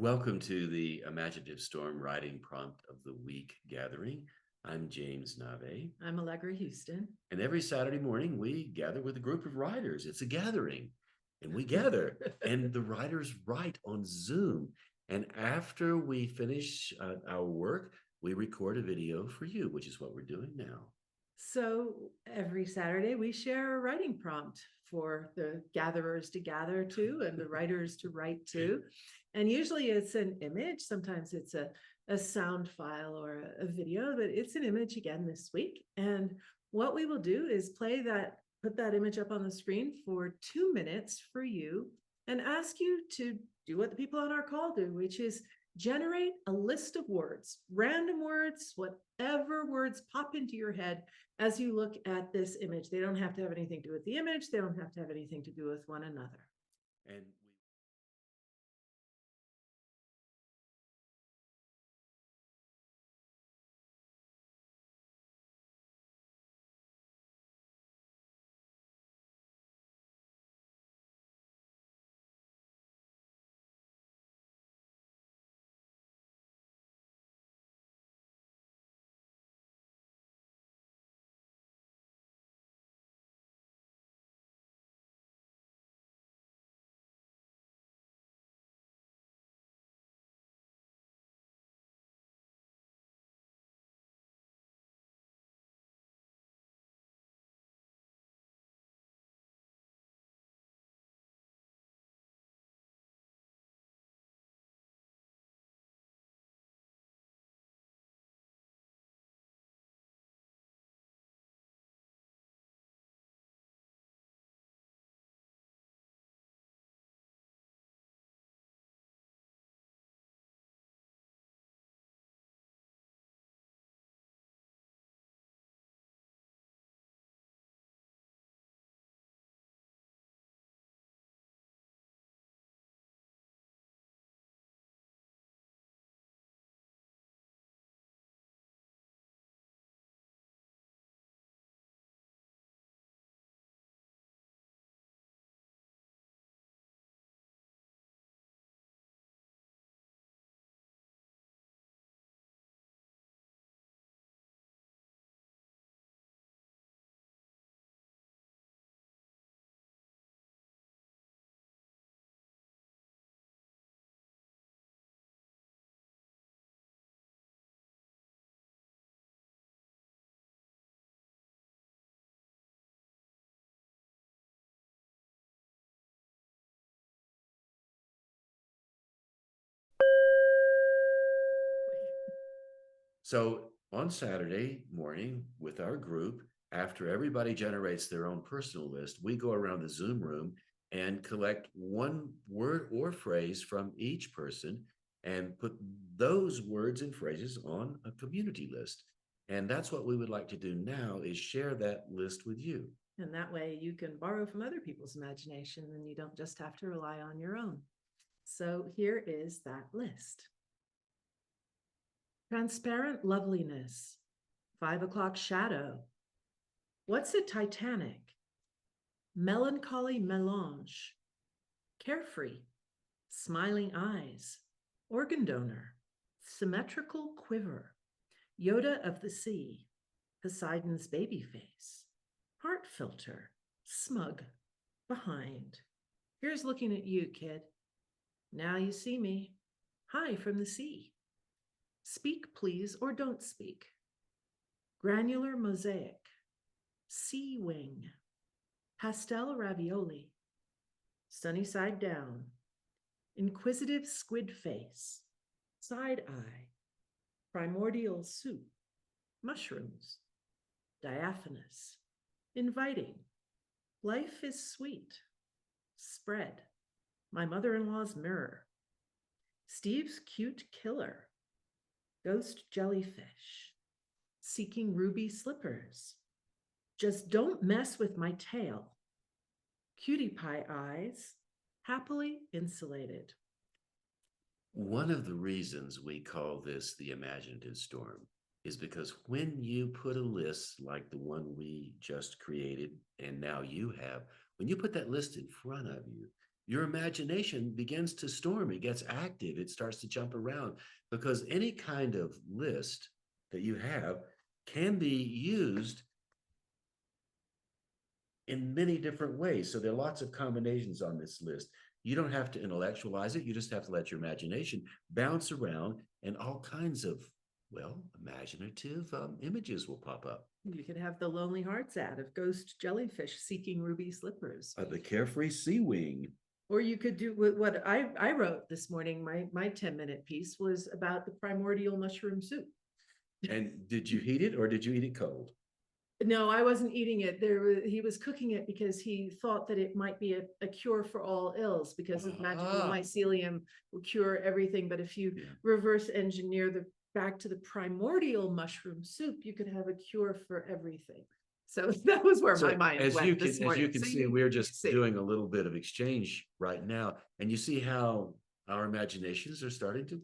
Welcome to the Imaginative Storm Writing Prompt of the Week gathering. I'm James Nave. I'm Allegra Houston. And every Saturday morning, we gather with a group of writers. It's a gathering, and we gather, and the writers write on Zoom. And after we finish our work, we record a video for you, which is what we're doing now. So every Saturday, we share a writing prompt for the gatherers to gather to and the writers to write to. And usually it's an image. Sometimes it's a sound file or a video, but it's an image again this week. And what we will do is put that image up on the screen for 2 minutes for you and ask you to do what the people on our call do, which is generate a list of words, random words, whatever words pop into your head as you look at this image. They don't have to have anything to do with the image. They don't have to have anything to do with one another. And so on Saturday morning with our group, after everybody generates their own personal list, we go around the Zoom room and collect one word or phrase from each person and put those words and phrases on a community list. And that's what we would like to do now, is share that list with you. And that way you can borrow from other people's imagination and you don't just have to rely on your own. So here is that list. Transparent loveliness, 5 o'clock shadow. What's a Titanic? Melancholy melange, carefree, smiling eyes, organ donor, symmetrical quiver, Yoda of the sea, Poseidon's baby face, heart filter, smug, behind. Here's looking at you, kid. Now you see me. Hi from the sea. Speak, please, or don't speak. Granular mosaic, sea wing, pastel ravioli, sunny side down, inquisitive squid face, side eye, primordial soup, mushrooms, diaphanous, inviting, life is sweet, spread, my mother-in-law's mirror, Steve's cute killer, ghost jellyfish, seeking ruby slippers, just don't mess with my tail, cutie pie eyes, happily insulated. One of the reasons we call this the Imaginative Storm is because when you put a list like the one we just created and now you have, when you put that list in front of you, your imagination begins to storm. It gets active. It starts to jump around because any kind of list that you have can be used in many different ways. So there are lots of combinations on this list. You don't have to intellectualize it. You just have to let your imagination bounce around, and all kinds of, well, imaginative images will pop up. You could have the Lonely Hearts ad of ghost jellyfish seeking ruby slippers. The carefree sea wing. Or you could do what I wrote this morning. My 10-minute piece was about the primordial mushroom soup. And did you heat it or did you eat it cold? No, I wasn't eating it. He was cooking it because he thought that it might be a cure for all ills because of magical mycelium will cure everything. But if you reverse engineer the back to the primordial mushroom soup, you could have a cure for everything. So that was where my mind went this morning. As you can see, we're just doing a little bit of exchange right now, and you see how our imaginations are starting to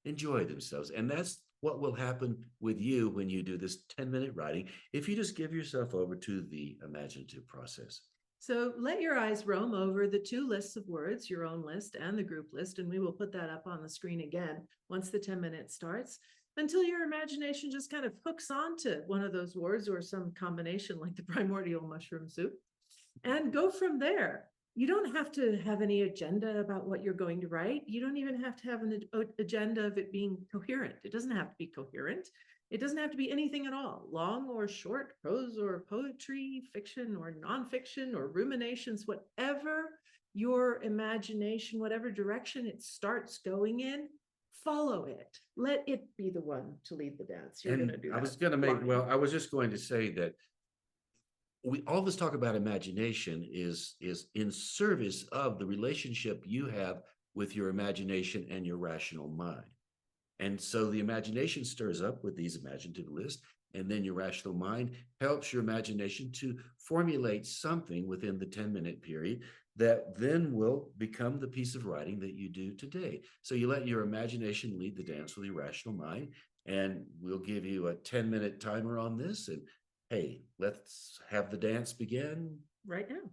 enjoy themselves. And that's what will happen with you when you do this 10-minute writing, if you just give yourself over to the imaginative process. So let your eyes roam over the two lists of words, your own list and the group list, and we will put that up on the screen again once the 10 minutes starts, until your imagination just kind of hooks onto one of those words or some combination like the primordial mushroom soup, and go from there. You don't have to have any agenda about what you're going to write. You don't even have to have an agenda of it being coherent. It doesn't have to be coherent. It doesn't have to be anything at all, long or short, prose or poetry, fiction or nonfiction or ruminations, whatever your imagination, whatever direction it starts going in, follow it. Let it be the one to lead the dance. You're going to do that. I was just going to say that we all this talk about imagination is in service of the relationship you have with your imagination and your rational mind. And so the imagination stirs up with these imaginative lists, and then your rational mind helps your imagination to formulate something within the 10-minute period that then will become the piece of writing that you do today. So you let your imagination lead the dance with your rational mind, and we'll give you a 10-minute timer on this. And hey, let's have the dance begin right now.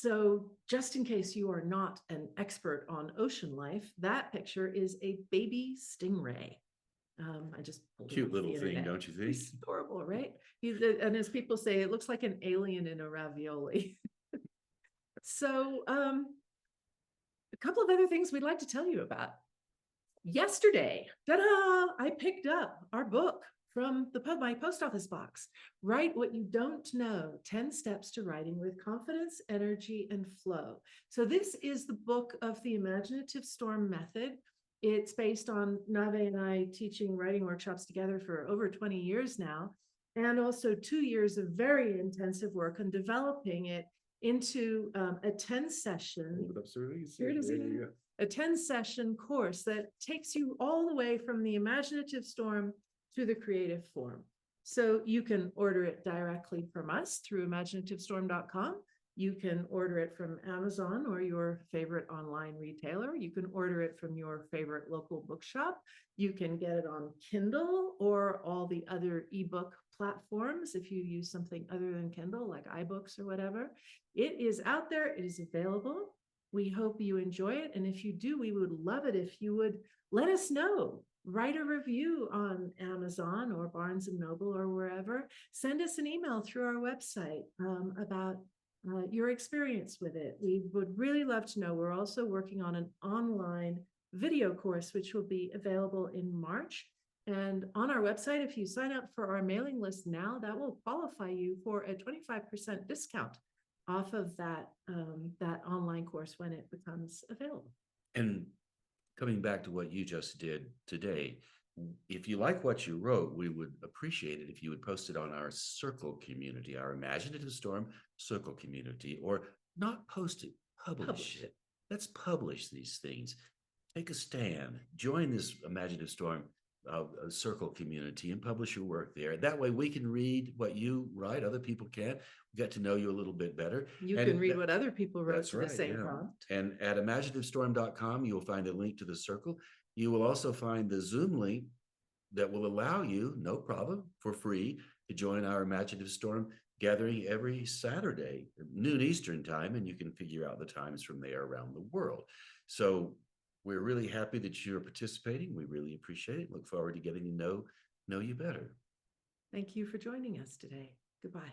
So just in case you are not an expert on ocean life, that picture is a baby stingray. I just pulled it Cute off little the thing, internet. don't you think? He's adorable, right? And as people say, it looks like an alien in a ravioli. So a couple of other things we'd like to tell you about. Yesterday, ta-da, I picked up our book from my post office box. Write What You Don't Know, 10 Steps to Writing with Confidence, Energy, and Flow. So this is the book of the Imaginative Storm method. It's based on Nave and I teaching writing workshops together for over 20 years now, and also 2 years of very intensive work on developing it into a 10 session. Hold it up, sir. Here it is There you again. go. A 10-session course that takes you all the way from the imaginative storm to the creative form. So you can order it directly from us through imaginativestorm.com. You can order it from Amazon or your favorite online retailer. You can order it from your favorite local bookshop. You can get it on Kindle or all the other ebook platforms if you use something other than Kindle, like iBooks or whatever. It is out there. It is available. We hope you enjoy it. And if you do, we would love it if you would let us know. Write a review on Amazon or Barnes & Noble or wherever. Send us an email through our website about your experience with it. We would really love to know. We're also working on an online video course, which will be available in March. And on our website, if you sign up for our mailing list now, that will qualify you for a 25% discount off of that online course when it becomes available. And coming back to what you just did today, if you like what you wrote, we would appreciate it if you would post it on our circle community, our Imaginative Storm Circle community, or not post it, publish it. Let's publish these things. Take a stand. Join this Imaginative Storm circle community and publish your work there. That way we can read what you write. Other people can't. We get to know you a little bit better. You can read what other people wrote to the same yeah. prompt. And at imaginativestorm.com, you'll find a link to the circle. You will also find the Zoom link that will allow you, no problem, for free, to join our Imaginative Storm gathering every Saturday, noon Eastern time, and you can figure out the times from there around the world. So we're really happy that you're participating. We really appreciate it. Look forward to getting to know you better. Thank you for joining us today. Goodbye.